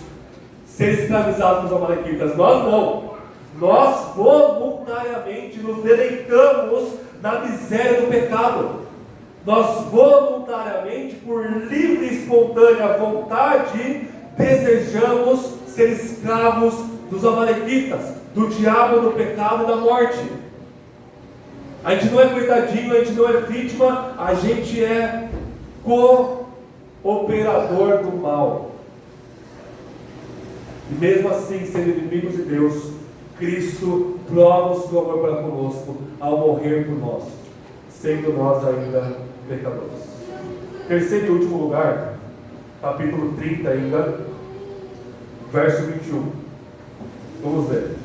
ser escravizados pelos amalequitas. Nós não. Nós voluntariamente nos deleitamos na miséria do pecado. Nós voluntariamente, por livre e espontânea vontade, desejamos ser escravos dos amalequitas, do diabo, do pecado e da morte. A gente não é coitadinho, a gente não é vítima, a gente é operador do mal. E mesmo assim, sendo inimigos de Deus, Cristo prova o seu amor para conosco ao morrer por nós, sendo nós ainda pecadores. Terceiro e último lugar, capítulo 30 ainda, verso 21. Vamos ver.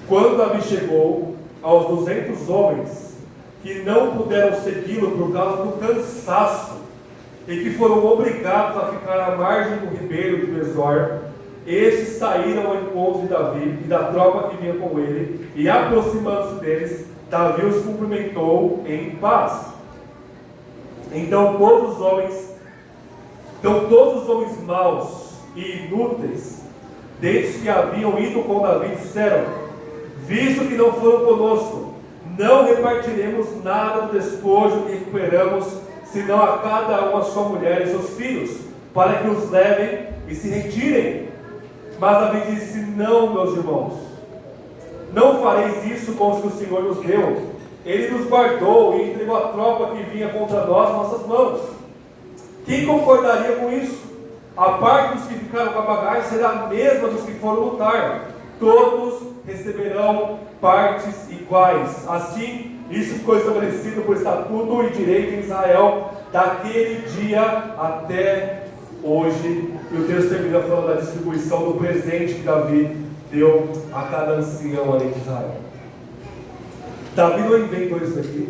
Quando Davi chegou aos 200 homens que não puderam segui-lo por causa do cansaço e que foram obrigados a ficar à margem do ribeiro de Besor, estes saíram ao encontro de Davi e da tropa que vinha com ele, e aproximando-se deles, Davi os cumprimentou em paz. Então todos os homens maus e inúteis, desde que haviam ido com Davi, disseram: visto que não foram conosco, não repartiremos nada do despojo que recuperamos, senão a cada um a sua mulher e seus filhos, para que os levem e se retirem. Mas Davi disse: não, meus irmãos, não fareis isso com os que o Senhor nos deu. Ele nos guardou e entregou a tropa que vinha contra nós, nossas mãos. Quem concordaria com isso? A parte dos que ficaram com a bagagem será a mesma dos que foram lutar. Todos receberão partes iguais. Assim, isso ficou estabelecido por estatuto e direito em Israel, daquele dia até hoje. E o texto termina falando da distribuição do presente que Davi deu a cada ancião além de Israel. Davi não inventou isso aqui.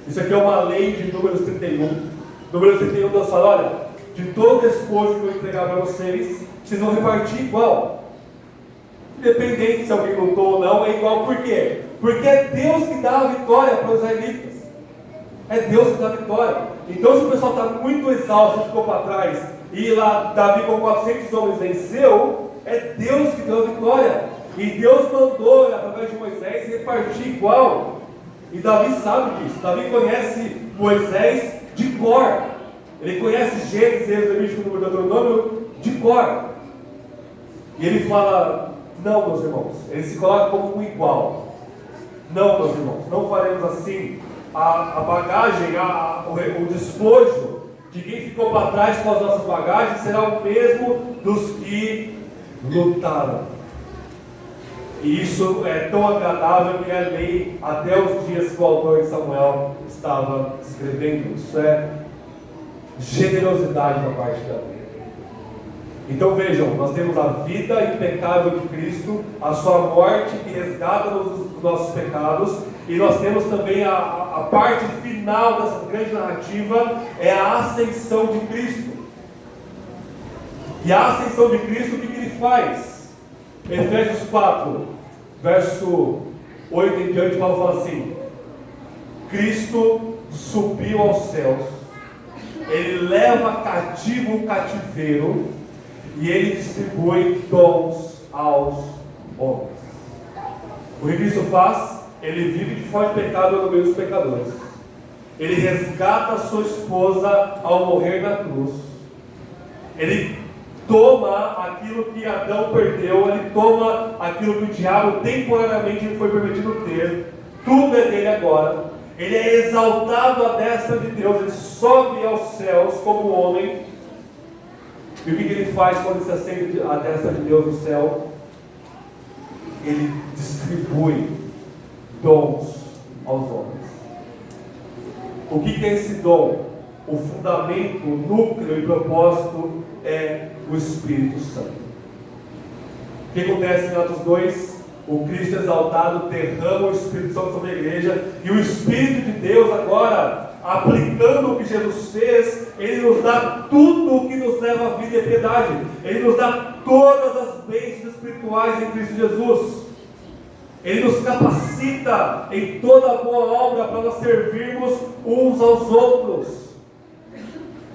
Isso aqui é uma lei de Números 31. Números 31, Deus fala: olha, de todo despojo que eu entregar para vocês, vocês vão repartir igual. Independente se alguém lutou ou não, é igual. Por quê? Porque é Deus que dá a vitória para os israelitas. É Deus que dá a vitória. Então, se o pessoal está muito exausto e ficou para trás, e lá Davi com 400 homens venceu, é Deus que deu a vitória. E Deus mandou, através de Moisés, repartir igual. E Davi sabe disso. Davi conhece Moisés de cor. Ele conhece Gênesis, Êxodo, Levítico, Número, Deuteronômio de cor. E ele fala: não, meus irmãos. Ele se coloca como um igual. Não, meus irmãos, não faremos assim. A bagagem, o despojo de quem ficou para trás com as nossas bagagens será o mesmo dos que lutaram. E isso é tão agradável que é lei até os dias que o autor de Samuel estava escrevendo. Isso é generosidade da parte de Davi. Então vejam, nós temos a vida impecável de Cristo, a sua morte que resgata-nos dos nossos pecados, e nós temos também a parte final dessa grande narrativa, é a ascensão de Cristo. E a ascensão de Cristo, o que ele faz? Efésios 4, verso 8 em diante, Paulo fala assim: Cristo subiu aos céus, ele leva cativo o cativeiro, e ele distribui dons aos homens. O que Cristo faz? Ele vive de forma de pecado no meio dos pecadores. Ele resgata a sua esposa ao morrer na cruz. Ele toma aquilo que Adão perdeu, ele toma aquilo que o diabo temporariamente foi permitido ter. Tudo é dele agora. Ele é exaltado à destra de Deus, ele sobe aos céus como homem. E o que ele faz quando ele se assenta à destra de Deus no céu? Ele distribui dons aos homens. O que é esse dom? O fundamento, o núcleo e propósito é o Espírito Santo. O que acontece em Atos 2? O Cristo exaltado derrama o Espírito Santo sobre a igreja, e o Espírito de Deus agora, aplicando o que Jesus fez, ele nos dá tudo o que nos leva à vida e à piedade. Ele nos dá todas as bênçãos espirituais em Cristo Jesus. Ele nos capacita em toda boa obra para nós servirmos uns aos outros.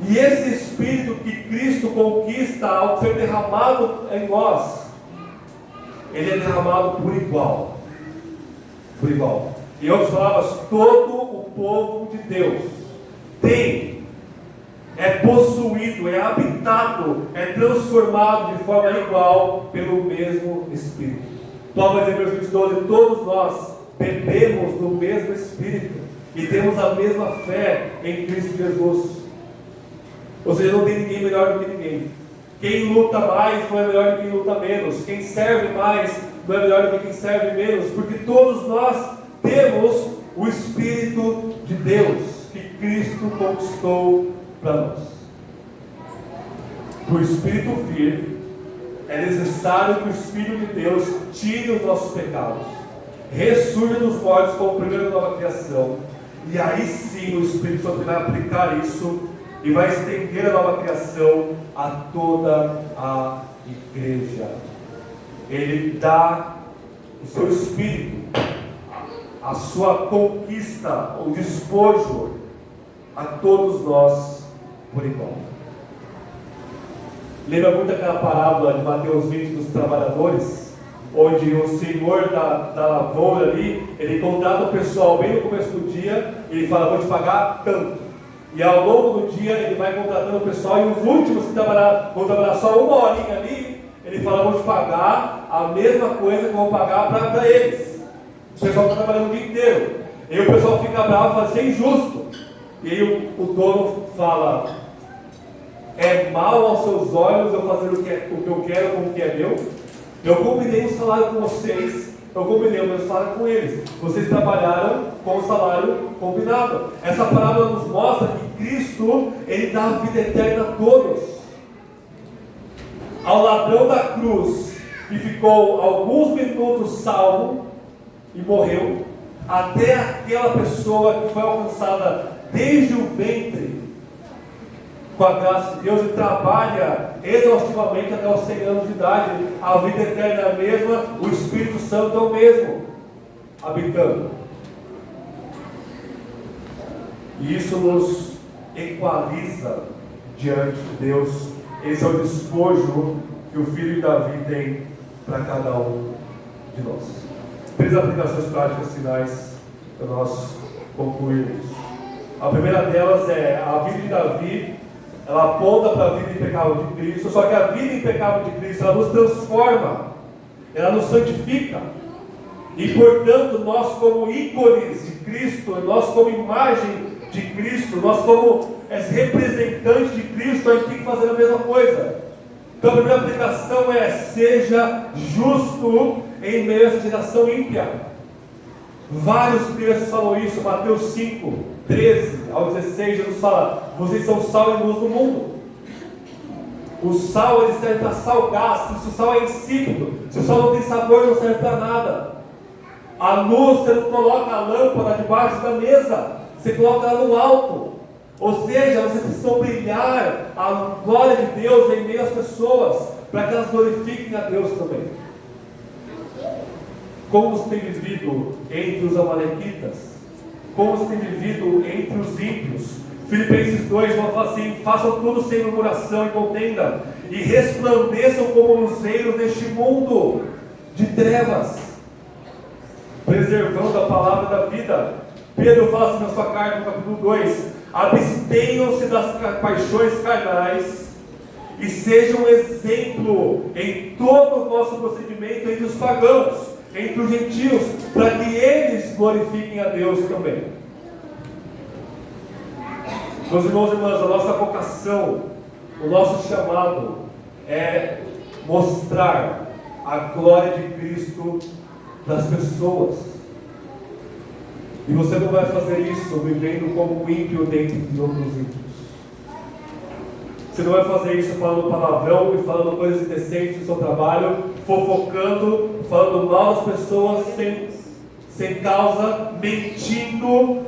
E esse Espírito que Cristo conquista ao ser derramado em nós, ele é derramado por igual. Por igual. Em outras palavras, todo o povo de Deus é possuído, é habitado, é transformado de forma igual pelo mesmo Espírito. Paulo vai dizer em versículo 12: todos nós bebemos do mesmo Espírito e temos a mesma fé em Cristo Jesus. Ou seja, não tem ninguém melhor do que ninguém. Quem luta mais não é melhor do que quem luta menos. Quem serve mais não é melhor do que quem serve menos. Porque todos nós temos o Espírito de Deus que Cristo conquistou para nós. Para o Espírito vir, é necessário que o Espírito de Deus tire os nossos pecados, ressurja dos mortos como primeira nova criação, e aí sim o Espírito Santo vai aplicar isso e vai estender a nova criação a toda a igreja. Ele dá o seu Espírito, a sua conquista, o despojo a todos nós por igual. Lembra muito aquela parábola de Mateus 20 dos trabalhadores, onde o senhor da lavoura ali, ele contrata o pessoal bem no começo do dia, e ele fala, vou te pagar tanto. E ao longo do dia ele vai contratando o pessoal, e os últimos que vão trabalhar só uma horinha ali, ele fala, vou te pagar a mesma coisa que eu vou pagar para eles. O pessoal está trabalhando o dia inteiro. E aí o pessoal fica bravo e fala, isso é injusto. E aí o dono fala, é mal aos seus olhos eu fazer o que eu quero com o que é meu? Eu combinei um salário com vocês, eu combinei o meu salário com eles. Vocês trabalharam com o salário combinado. Essa parábola nos mostra que Cristo, ele dá a vida eterna a todos. Ao ladrão da cruz, que ficou alguns minutos salvo e morreu, até aquela pessoa que foi alcançada desde o ventre, com a graça de Deus, e trabalha exaustivamente até os 100 anos de idade. A vida eterna é a mesma, o Espírito Santo é o mesmo, habitando. E isso nos equaliza diante de Deus. Esse é o despojo que o Filho de Davi tem para cada um de nós. 3 aplicações práticas finais para nós concluirmos. A primeira delas é a vida de Davi. Ela aponta para a vida impecável de Cristo, só que a vida impecável de Cristo, ela nos transforma, ela nos santifica, e portanto nós como ícones de Cristo, nós como imagem de Cristo, nós como representantes de Cristo, a gente tem que fazer a mesma coisa. Então a primeira aplicação é, seja justo em meio a essa geração ímpia. Vários textos falam isso. Mateus 5, 13 ao 16, Jesus fala, vocês são sal e luz do mundo. O sal, ele serve para salgar. Se o sal é insípido, se o sal não tem sabor, não serve para nada. A luz, você não coloca a lâmpada debaixo da mesa, você coloca ela no alto. Ou seja, vocês precisam brilhar a glória de Deus em meio às pessoas, para que elas glorifiquem a Deus também. Como você tem vivido entre os amalequitas? Como você tem vivido entre os ímpios? Filipenses 2 fala assim, façam tudo sem murmuração e contenda, e resplandeçam como luzeiros neste mundo de trevas, preservando a palavra da vida. Pedro fala assim na sua carta, no capítulo 2, abstenham-se das paixões carnais, e sejam um exemplo em todo o vosso procedimento entre os pagãos, entre os gentios, para que eles glorifiquem a Deus também. Meus irmãos e irmãs, a nossa vocação, o nosso chamado é mostrar a glória de Cristo das pessoas. E você não vai fazer isso vivendo como um ímpio dentro de outros ímpios. Você não vai fazer isso falando palavrão e falando coisas indecentes no seu trabalho, fofocando, falando mal das pessoas sem causa, mentindo,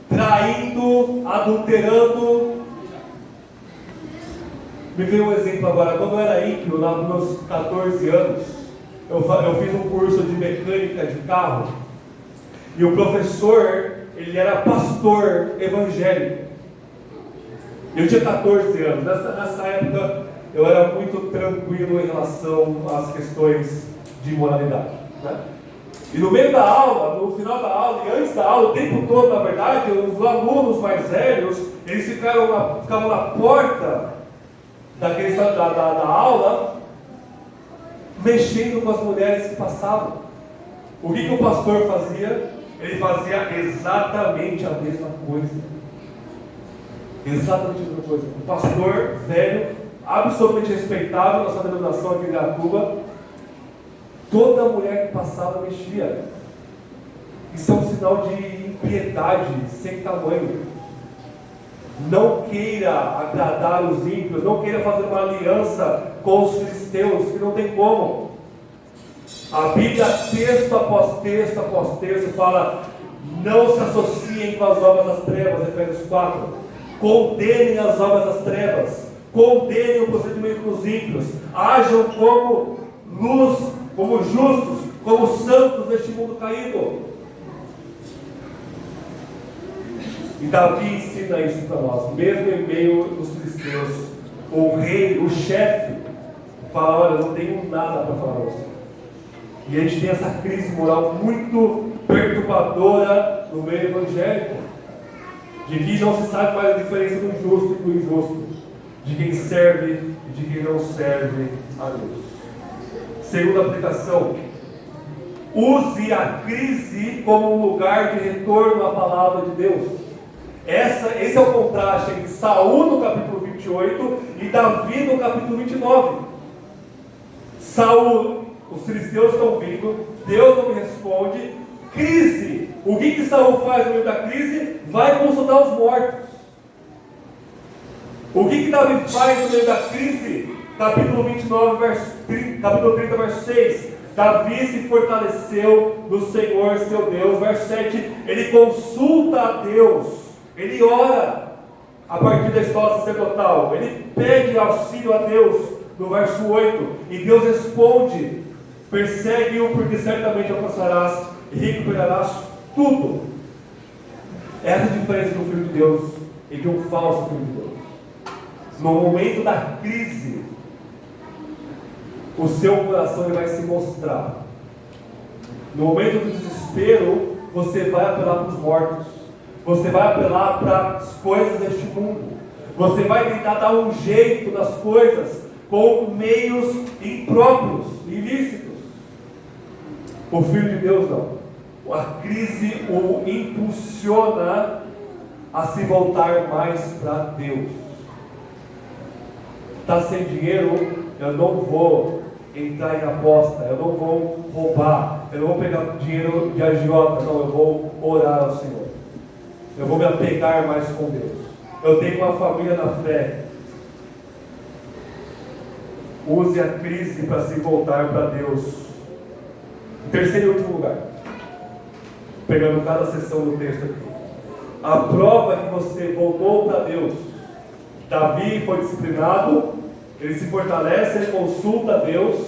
traindo, adulterando. Me veio um exemplo agora. Quando eu era ímpio, lá nos meus 14 anos, eu fiz um curso de mecânica de carro, e o professor, ele era pastor evangélico. Eu tinha 14 anos. Nessa época eu era muito tranquilo em relação às questões de moralidade, né? E no meio da aula, no final da aula e antes da aula, o tempo todo, na verdade, os alunos mais velhos, eles ficavam na porta da aula, mexendo com as mulheres que passavam. O que o pastor fazia? Ele fazia exatamente a mesma coisa. Exatamente a mesma coisa. Um pastor velho, absolutamente respeitável na sua denominação aqui em Aratuba, toda mulher que passava mexia. Isso é um sinal de impiedade sem tamanho. Não queira agradar os ímpios, não queira fazer uma aliança com os filisteus, que não tem como. A Bíblia, texto após texto, fala: não se associem com as obras das trevas, Efésios 4. Condenem as obras das trevas, condenem o procedimento dos ímpios, ajam como luz, como justos, como santos neste mundo caído. E Davi ensina isso para nós, mesmo em meio dos filisteus. O rei, o chefe, fala: olha, eu não tenho nada para falar para você. E a gente tem essa crise moral muito perturbadora no meio evangélico, de que não se sabe mais a diferença do justo e do injusto, de quem serve e de quem não serve a Deus. Segunda aplicação: use a crise como um lugar de retorno à palavra de Deus. Esse é o contraste entre Saul no capítulo 28 e Davi no capítulo 29. Saul, os filisteus estão vindo, Deus não me responde, crise. O que Saul faz no meio da crise? Vai consultar os mortos. O que Davi faz no meio da crise? Capítulo 29, capítulo 30, verso 6. Davi se fortaleceu no Senhor seu Deus. Verso 7, ele consulta a Deus. Ele ora a partir da escola sacerdotal. Ele pede auxílio a Deus no verso 8. E Deus responde: persegue-o, porque certamente alcançarás e recuperarás tudo. Essa é a diferença do Filho de Deus e de um falso Filho de Deus. No momento da crise, o seu coração ele vai se mostrar. No momento do desespero, você vai apelar para os mortos. Você vai apelar para as coisas deste mundo. Você vai tentar dar um jeito nas coisas com meios impróprios, ilícitos. O Filho de Deus não. A crise o impulsiona a se voltar mais para Deus. Está sem dinheiro? Eu não vou entrar em aposta, eu não vou roubar, eu não vou pegar dinheiro de agiota, não, eu vou orar ao Senhor. Eu vou me apegar mais com Deus. Eu tenho uma família na fé. Use a crise para se voltar para Deus. Em terceiro e último lugar, pegando cada sessão do texto aqui, a prova que você voltou para Deus. Davi foi disciplinado, ele se fortalece, ele consulta a Deus.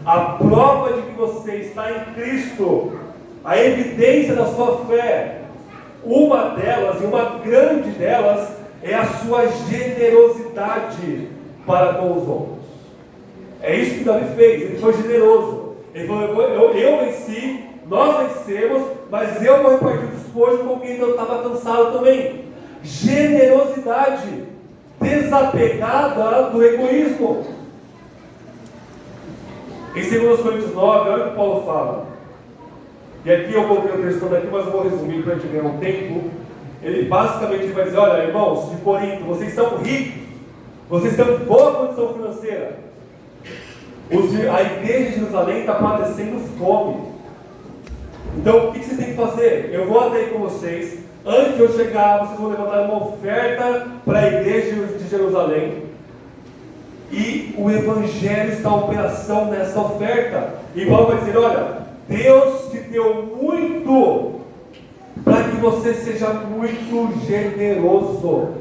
A prova de que você está em Cristo, a evidência da sua fé, uma delas, e uma grande delas, é a sua generosidade para com os outros. É isso que Davi fez, ele foi generoso. Ele falou: eu venci, nós vencemos, mas eu vou repartir o despojo com quem eu estava cansado também. Generosidade, desapegada do egoísmo. Em 2 Coríntios 9, olha o que Paulo fala. E aqui eu coloquei o texto todo aqui, mas eu vou resumir para a gente ganhar um tempo. Ele basicamente vai dizer: olha, irmãos de Corinto, vocês são ricos, vocês têm boa condição financeira. A igreja de Jerusalém está padecendo fome. Então o que vocês têm que fazer? Eu vou até aí com vocês. Antes de eu chegar, vocês vão levantar uma oferta para a igreja de Jerusalém. E o Evangelho está em operação nessa oferta. E Paulo vai dizer: olha, Deus te deu muito para que você seja muito generoso.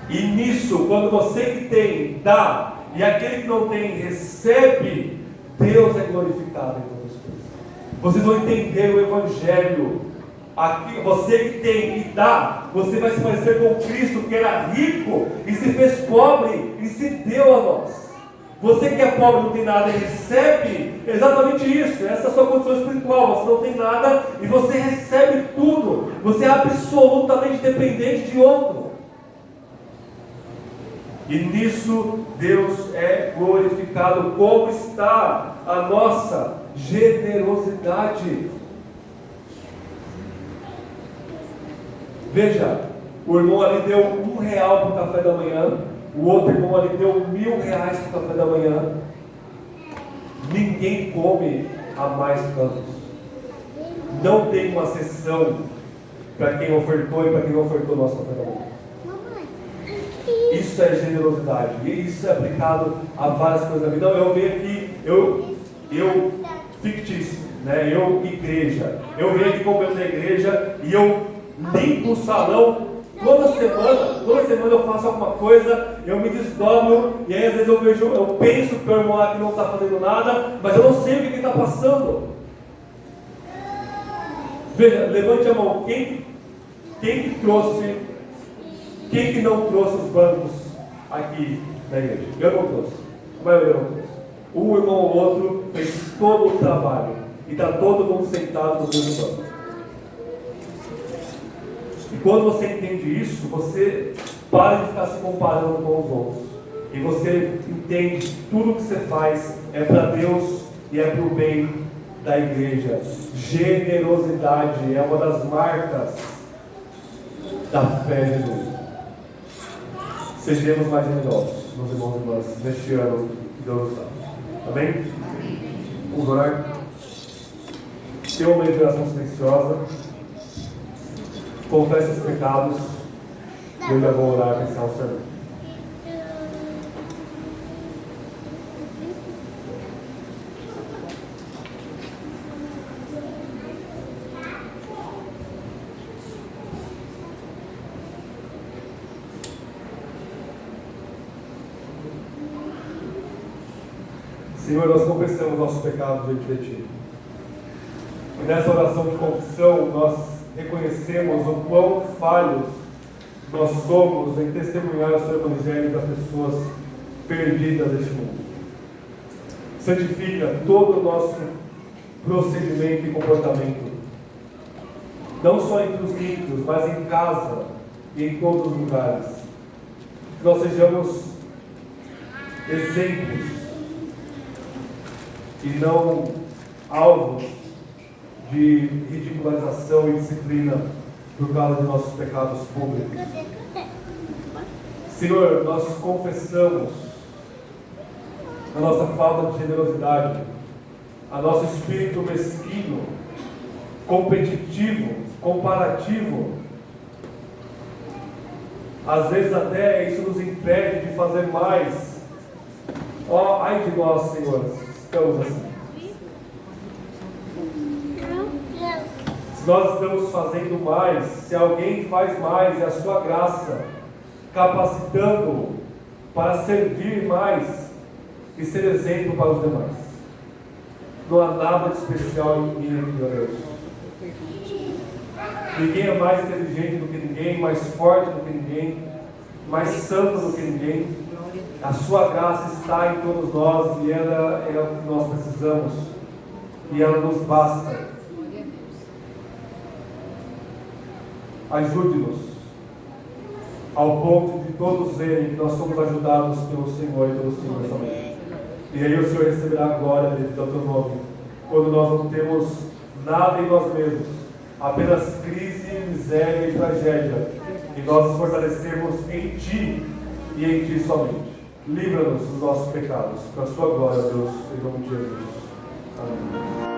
E nisso, quando você que tem, dá, e aquele que não tem, recebe, Deus é glorificado em todas as coisas. Vocês vão entender o Evangelho. Aqui, você que tem e dá, você vai se parecer com Cristo, que era rico e se fez pobre e se deu a nós. Você que é pobre, não tem nada e recebe exatamente isso. Essa é a sua condição espiritual. Você não tem nada e você recebe tudo. Você é absolutamente dependente de outro. E nisso Deus é glorificado. Como está a nossa generosidade? Veja, O irmão ali deu R$1 para o café da manhã, o outro irmão ali deu R$1.000 para o café da manhã. Ninguém come a mais por causa disso. Não tem uma sessão para quem ofertou e para quem não ofertou nosso café da manhã. Isso é generosidade, e isso é aplicado a várias coisas da vida. Então, eu venho aqui, eu fictício, né? Eu igreja, eu venho aqui como membro da igreja e eu limpo o salão toda semana eu faço alguma coisa, eu me desdobro, e aí às vezes eu penso que o irmão lá que não está fazendo nada, mas eu não sei o que ele está passando. Veja, levante a mão, quem que não trouxe os bancos aqui na igreja? Eu não trouxe, a maioria não trouxe. Um irmão ou outro fez todo o trabalho, e está todo mundo sentado no mesmo banco. E quando você entende isso, você para de ficar se comparando com os outros. E você entende que tudo que você faz é para Deus e é para o bem da igreja. Generosidade é uma das marcas da fé de Deus. Sejamos mais generosos, meus irmãos e irmãs, neste ano que Deus nos dá. Amém? Vamos orar. Ter uma meditação silenciosa. Confesse os pecados. E eu já vou orar para encerrar o sermão. Senhor, nós confessamos nossos pecados diante de Ti. E nessa oração de confissão, nós reconhecemos o quão falhos nós somos em testemunhar o Seu Evangelho para pessoas perdidas deste mundo. Santifica todo o nosso procedimento e comportamento, não só entre os ímpios, mas em casa e em todos os lugares. Que nós sejamos exemplos e não alvos de ridicularização e disciplina por causa de nossos pecados públicos. Senhor, nós confessamos a nossa falta de generosidade, a nosso espírito mesquinho, competitivo, comparativo. Às vezes até isso nos impede de fazer mais. Ó, ai de nós, Senhor, estamos assim. Se nós estamos fazendo mais, se alguém faz mais, é a sua graça capacitando para servir mais e ser exemplo para os demais. Não há nada de especial em mim, meu Deus. Ninguém é mais inteligente do que ninguém, mais forte do que ninguém, mais santo do que ninguém. A sua graça está em todos nós e ela é o que nós precisamos e ela nos basta. Ajude-nos ao ponto de todos verem que nós somos ajudados pelo Senhor e pelo Senhor também. E aí o Senhor receberá a glória devido ao teu nome, quando nós não temos nada em nós mesmos, apenas crise, miséria e tragédia, e nós nos fortalecemos em Ti e em Ti somente. Livra-nos dos nossos pecados, para a sua glória, Deus, em nome de Jesus. Amém.